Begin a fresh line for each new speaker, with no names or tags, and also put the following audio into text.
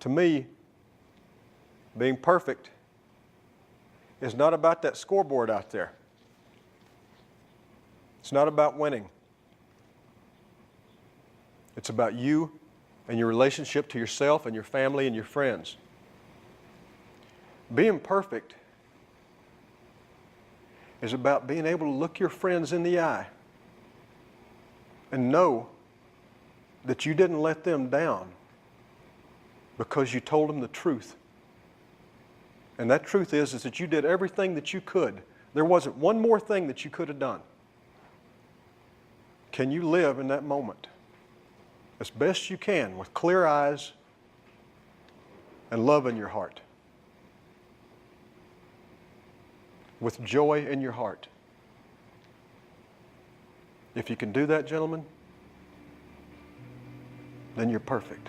To me, being perfect is not about that scoreboard out there. It's not about winning. It's about you and your relationship to yourself and your family and your friends. Being perfect is about being able to look your friends in the eye and know that you didn't let them down because you told them the truth. And that truth is that you did everything that you could. There wasn't one more thing that you could have done. Can you live in that moment as best you can with clear eyes and love in your heart? With joy in your heart. If you can do that, gentlemen, then you're perfect.